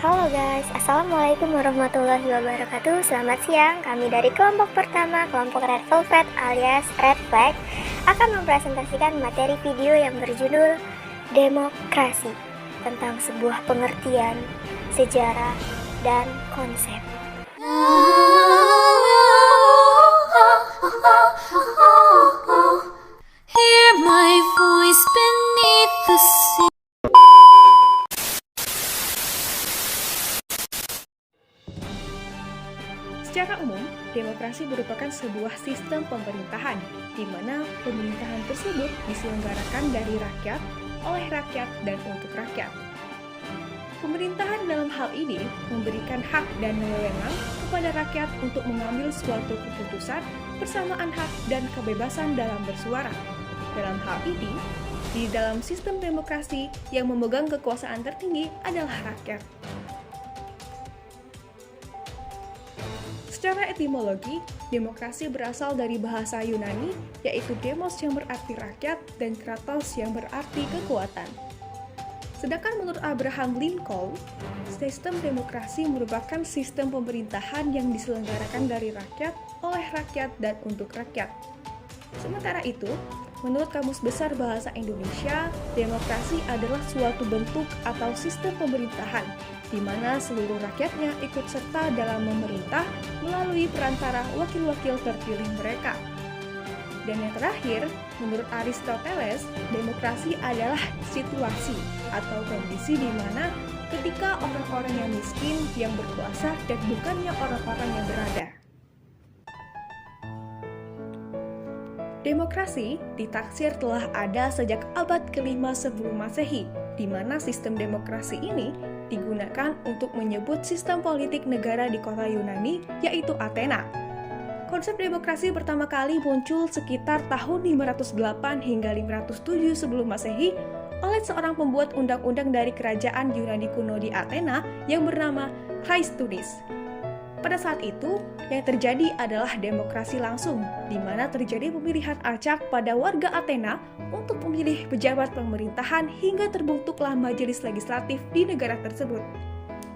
Halo guys, Assalamualaikum warahmatullahi wabarakatuh. Selamat siang, kami dari kelompok pertama, kelompok Red Velvet alias Red Flag, akan mempresentasikan materi video yang berjudul Demokrasi, tentang sebuah pengertian, sejarah, dan konsep. Hear my voice beneath the sea. Secara umum, demokrasi merupakan sebuah sistem pemerintahan, di mana pemerintahan tersebut diselenggarakan dari rakyat, oleh rakyat, dan untuk rakyat. Pemerintahan dalam hal ini memberikan hak dan wewenang kepada rakyat untuk mengambil suatu keputusan, persamaan hak dan kebebasan dalam bersuara. Dalam hal ini, di dalam sistem demokrasi yang memegang kekuasaan tertinggi adalah rakyat. Secara etimologi, demokrasi berasal dari bahasa Yunani, yaitu demos yang berarti rakyat dan kratos yang berarti kekuatan. Sedangkan menurut Abraham Lincoln, sistem demokrasi merupakan sistem pemerintahan yang diselenggarakan dari rakyat, oleh rakyat, dan untuk rakyat. Sementara itu, menurut Kamus Besar Bahasa Indonesia, demokrasi adalah suatu bentuk atau sistem pemerintahan di mana seluruh rakyatnya ikut serta dalam memerintah melalui perantara wakil-wakil terpilih mereka. Dan yang terakhir, menurut Aristoteles, demokrasi adalah situasi atau kondisi di mana ketika orang-orang yang miskin yang berkuasa dan bukannya orang-orang yang berada. Demokrasi ditaksir telah ada sejak abad ke-5 sebelum Masehi, di mana sistem demokrasi ini digunakan untuk menyebut sistem politik negara di kota Yunani, yaitu Athena. Konsep demokrasi pertama kali muncul sekitar tahun 508 hingga 507 sebelum Masehi oleh seorang pembuat undang-undang dari kerajaan Yunani kuno di Athena yang bernama Chrystunis. Pada saat itu, yang terjadi adalah demokrasi langsung, di mana terjadi pemilihan acak pada warga Athena untuk memilih pejabat pemerintahan hingga terbentuklah majelis legislatif di negara tersebut.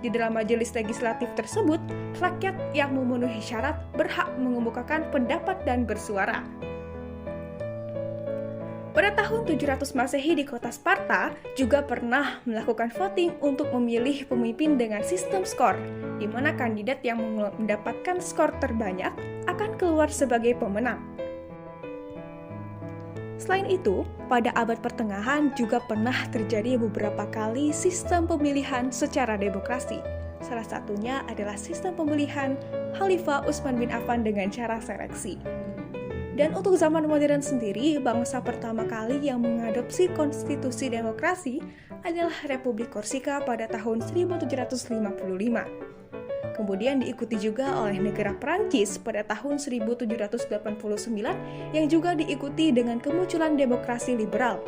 Di dalam majelis legislatif tersebut, rakyat yang memenuhi syarat berhak mengemukakan pendapat dan bersuara. Pada tahun 700 Masehi di kota Sparta juga pernah melakukan voting untuk memilih pemimpin dengan sistem skor, di mana kandidat yang mendapatkan skor terbanyak akan keluar sebagai pemenang. Selain itu, pada abad pertengahan juga pernah terjadi beberapa kali sistem pemilihan secara demokrasi. Salah satunya adalah sistem pemilihan Khalifah Utsman bin Affan dengan cara seleksi. Dan untuk zaman modern sendiri, bangsa pertama kali yang mengadopsi konstitusi demokrasi adalah Republik Korsika pada tahun 1755. Kemudian diikuti juga oleh negara Prancis pada tahun 1789 yang juga diikuti dengan kemunculan demokrasi liberal.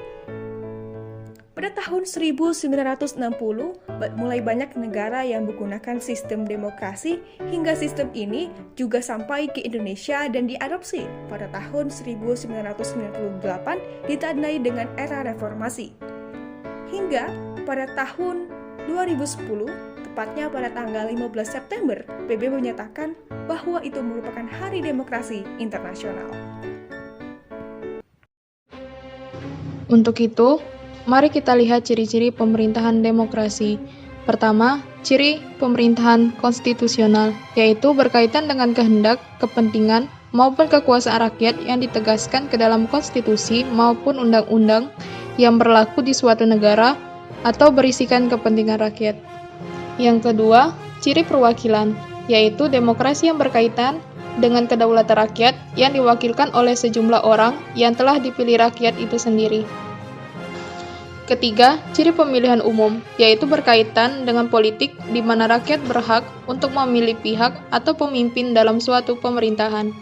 Pada tahun 1960, mulai banyak negara yang menggunakan sistem demokrasi hingga sistem ini juga sampai ke Indonesia dan diadopsi pada tahun 1998 ditandai dengan era reformasi. Hingga pada tahun 2010, tepatnya pada tanggal 15 September, PBB menyatakan bahwa itu merupakan Hari Demokrasi Internasional. Untuk itu, mari kita lihat ciri-ciri pemerintahan demokrasi. Pertama, ciri pemerintahan konstitusional, yaitu berkaitan dengan kehendak, kepentingan, maupun kekuasaan rakyat yang ditegaskan ke dalam konstitusi maupun undang-undang yang berlaku di suatu negara atau berisikan kepentingan rakyat. Yang kedua, ciri perwakilan, yaitu demokrasi yang berkaitan dengan kedaulatan rakyat yang diwakilkan oleh sejumlah orang yang telah dipilih rakyat itu sendiri. Ketiga, ciri pemilihan umum, yaitu berkaitan dengan politik di mana rakyat berhak untuk memilih pihak atau pemimpin dalam suatu pemerintahan.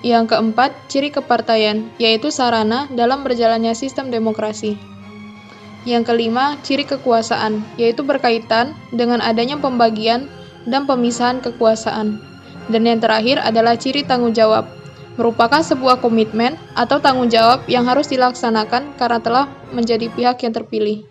Yang keempat, ciri kepartaian, yaitu sarana dalam berjalannya sistem demokrasi. Yang kelima, ciri kekuasaan, yaitu berkaitan dengan adanya pembagian dan pemisahan kekuasaan. Dan yang terakhir adalah ciri tanggung jawab, merupakan sebuah komitmen atau tanggung jawab yang harus dilaksanakan karena telah menjadi pihak yang terpilih.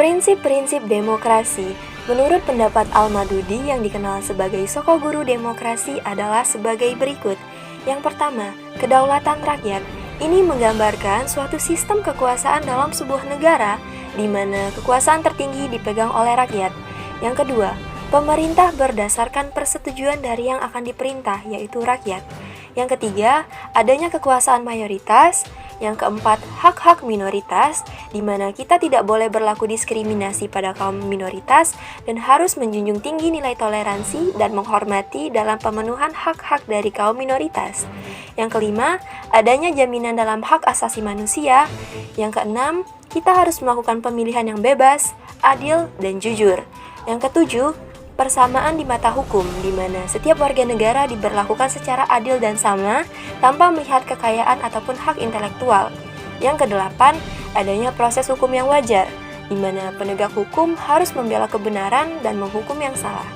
Prinsip-prinsip demokrasi menurut pendapat Al-Madudi yang dikenal sebagai soko guru demokrasi adalah sebagai berikut. Yang pertama, kedaulatan rakyat. Ini menggambarkan suatu sistem kekuasaan dalam sebuah negara di mana kekuasaan tertinggi dipegang oleh rakyat. Yang kedua, pemerintah berdasarkan persetujuan dari yang akan diperintah, yaitu rakyat. Yang ketiga, adanya kekuasaan mayoritas. Yang keempat, hak-hak minoritas, di mana kita tidak boleh berlaku diskriminasi pada kaum minoritas dan harus menjunjung tinggi nilai toleransi dan menghormati dalam pemenuhan hak-hak dari kaum minoritas. Yang kelima, adanya jaminan dalam hak asasi manusia. Yang keenam, kita harus melakukan pemilihan yang bebas, adil, dan jujur. Yang ketujuh, persamaan di mata hukum, di mana setiap warga negara diberlakukan secara adil dan sama tanpa melihat kekayaan ataupun hak intelektual. Yang kedelapan, adanya proses hukum yang wajar, di mana penegak hukum harus membela kebenaran dan menghukum yang salah.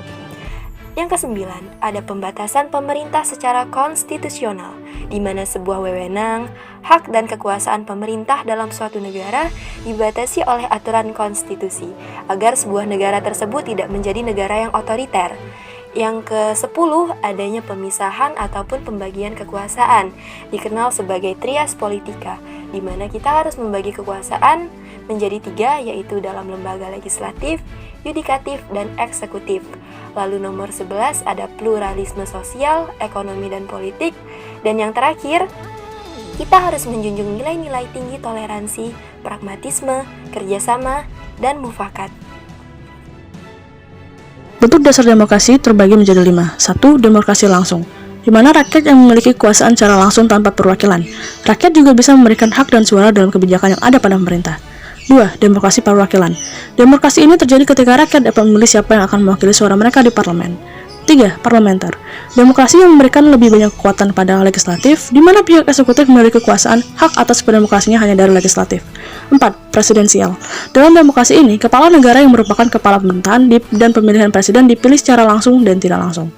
Yang kesembilan, ada pembatasan pemerintah secara konstitusional, di mana sebuah wewenang, hak dan kekuasaan pemerintah dalam suatu negara dibatasi oleh aturan konstitusi, agar sebuah negara tersebut tidak menjadi negara yang otoriter. Yang ke-10, adanya pemisahan ataupun pembagian kekuasaan, dikenal sebagai trias politika, di mana kita harus membagi kekuasaan menjadi 3, yaitu dalam lembaga legislatif, yudikatif, dan eksekutif. Lalu nomor 11 ada pluralisme sosial, ekonomi, dan politik. Dan yang terakhir, kita harus menjunjung nilai-nilai tinggi toleransi, pragmatisme, kerjasama, dan mufakat. Bentuk dasar demokrasi terbagi menjadi 5. 1. Demokrasi langsung, di mana rakyat yang memiliki kekuasaan secara langsung tanpa perwakilan. Rakyat juga bisa memberikan hak dan suara dalam kebijakan yang ada pada pemerintah. 2. Demokrasi perwakilan. Demokrasi ini terjadi ketika rakyat dapat memilih siapa yang akan mewakili suara mereka di parlemen. 3. Parlementer. Demokrasi yang memberikan lebih banyak kekuatan pada legislatif, di mana pihak eksekutif memiliki kekuasaan hak atas demokrasinya hanya dari legislatif. 4. Presidensial. Dalam demokrasi ini, kepala negara yang merupakan kepala pemerintahan dan pemilihan presiden dipilih secara langsung dan tidak langsung.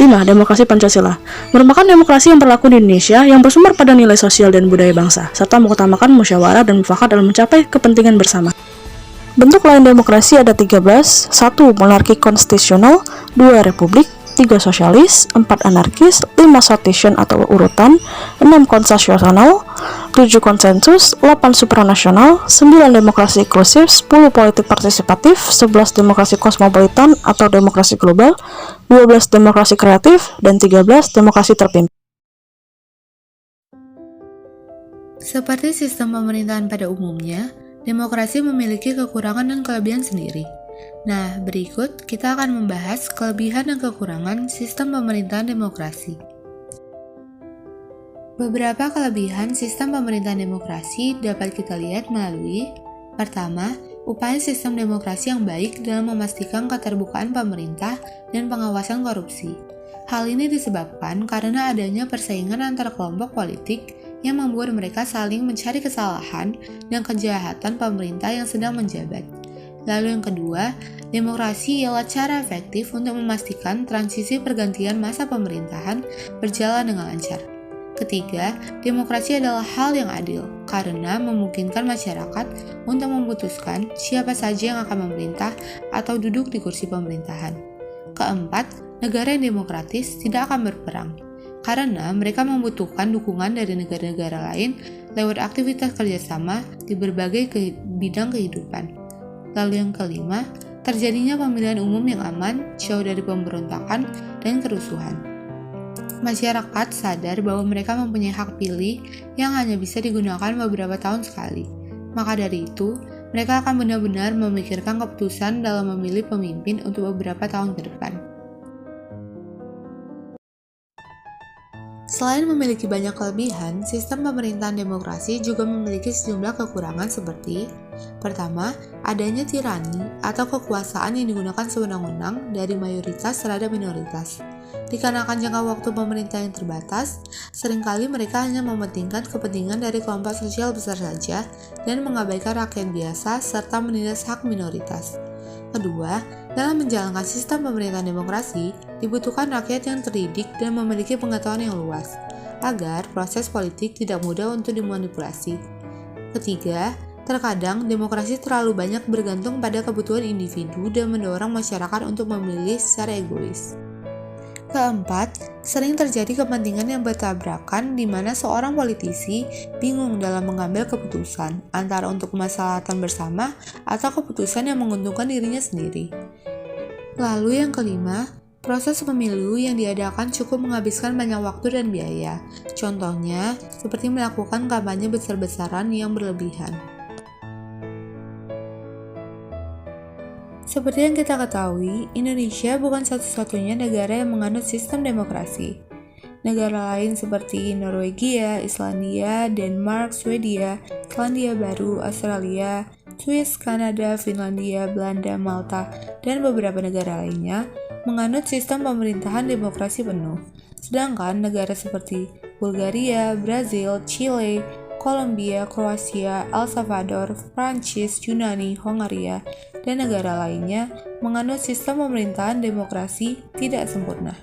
5. Demokrasi Pancasila. Merupakan demokrasi yang berlaku di Indonesia yang bersumber pada nilai sosial dan budaya bangsa, serta mengutamakan musyawarah dan mufakat dalam mencapai kepentingan bersama. Bentuk lain demokrasi ada 13. 1. Monarki konstitusional. 2. Republik. 3. Sosialis. 4. Anarkis. 5. Sortition atau urutan. 6. Konsensusional. 7. Konsensus. 8. Supranasional. 9. Demokrasi inklusif. 10. Politik partisipatif. 11. Demokrasi kosmopolitan atau demokrasi global. 12. Demokrasi kreatif. Dan 13. Demokrasi terpimpin. Seperti sistem pemerintahan pada umumnya, demokrasi memiliki kekurangan dan kelebihan sendiri. Nah, berikut kita akan membahas kelebihan dan kekurangan sistem pemerintahan demokrasi. Beberapa kelebihan sistem pemerintahan demokrasi dapat kita lihat melalui: pertama, upaya sistem demokrasi yang baik dalam memastikan keterbukaan pemerintah dan pengawasan korupsi. Hal ini disebabkan karena adanya persaingan antar kelompok politik yang membuat mereka saling mencari kesalahan dan kejahatan pemerintah yang sedang menjabat. Lalu yang kedua, demokrasi ialah cara efektif untuk memastikan transisi pergantian masa pemerintahan berjalan dengan lancar. Ketiga, demokrasi adalah hal yang adil karena memungkinkan masyarakat untuk memutuskan siapa saja yang akan memerintah atau duduk di kursi pemerintahan. Keempat, negara yang demokratis tidak akan berperang karena mereka membutuhkan dukungan dari negara-negara lain lewat aktivitas kerjasama di berbagai bidang kehidupan. Lalu yang kelima, terjadinya pemilihan umum yang aman, jauh dari pemberontakan dan kerusuhan. Masyarakat sadar bahwa mereka mempunyai hak pilih yang hanya bisa digunakan beberapa tahun sekali. Maka dari itu, mereka akan benar-benar memikirkan keputusan dalam memilih pemimpin untuk beberapa tahun ke depan. Selain memiliki banyak kelebihan, sistem pemerintahan demokrasi juga memiliki sejumlah kekurangan seperti: pertama, adanya tirani atau kekuasaan yang digunakan sewenang-wenang dari mayoritas terhadap minoritas. Dikarenakan jangka waktu pemerintah yang terbatas, seringkali mereka hanya mementingkan kepentingan dari kelompok sosial besar saja dan mengabaikan rakyat biasa serta menindas hak minoritas. Kedua, dalam menjalankan sistem pemerintahan demokrasi, dibutuhkan rakyat yang terdidik dan memiliki pengetahuan yang luas, agar proses politik tidak mudah untuk dimanipulasi. Ketiga, Terkadang, demokrasi terlalu banyak bergantung pada kebutuhan individu dan mendorong masyarakat untuk memilih secara egois. Keempat, sering terjadi kepentingan yang bertabrakan di mana seorang politisi bingung dalam mengambil keputusan antara untuk kemaslahatan bersama atau keputusan yang menguntungkan dirinya sendiri. Lalu yang kelima, proses pemilu yang diadakan cukup menghabiskan banyak waktu dan biaya. Contohnya, seperti melakukan kampanye besar-besaran yang berlebihan. Seperti yang kita ketahui, Indonesia bukan satu-satunya negara yang menganut sistem demokrasi. Negara lain seperti Norwegia, Islandia, Denmark, Swedia, Selandia Baru, Australia, Swiss, Kanada, Finlandia, Belanda, Malta, dan beberapa negara lainnya menganut sistem pemerintahan demokrasi penuh. Sedangkan negara seperti Bulgaria, Brazil, Chile, Kolombia, Kroasia, El Salvador, Prancis, Yunani, Hongaria, dan negara lainnya menganut sistem pemerintahan demokrasi tidak sempurna.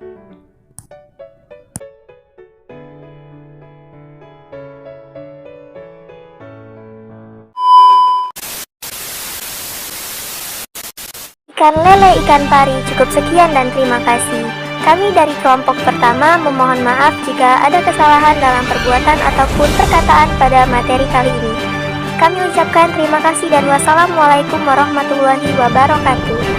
Ikan lele, ikan pari, cukup sekian dan terima kasih. Kami dari kelompok pertama memohon maaf jika ada kesalahan dalam perbuatan ataupun perkataan pada materi kali ini. Kami ucapkan terima kasih dan wassalamualaikum warahmatullahi wabarakatuh.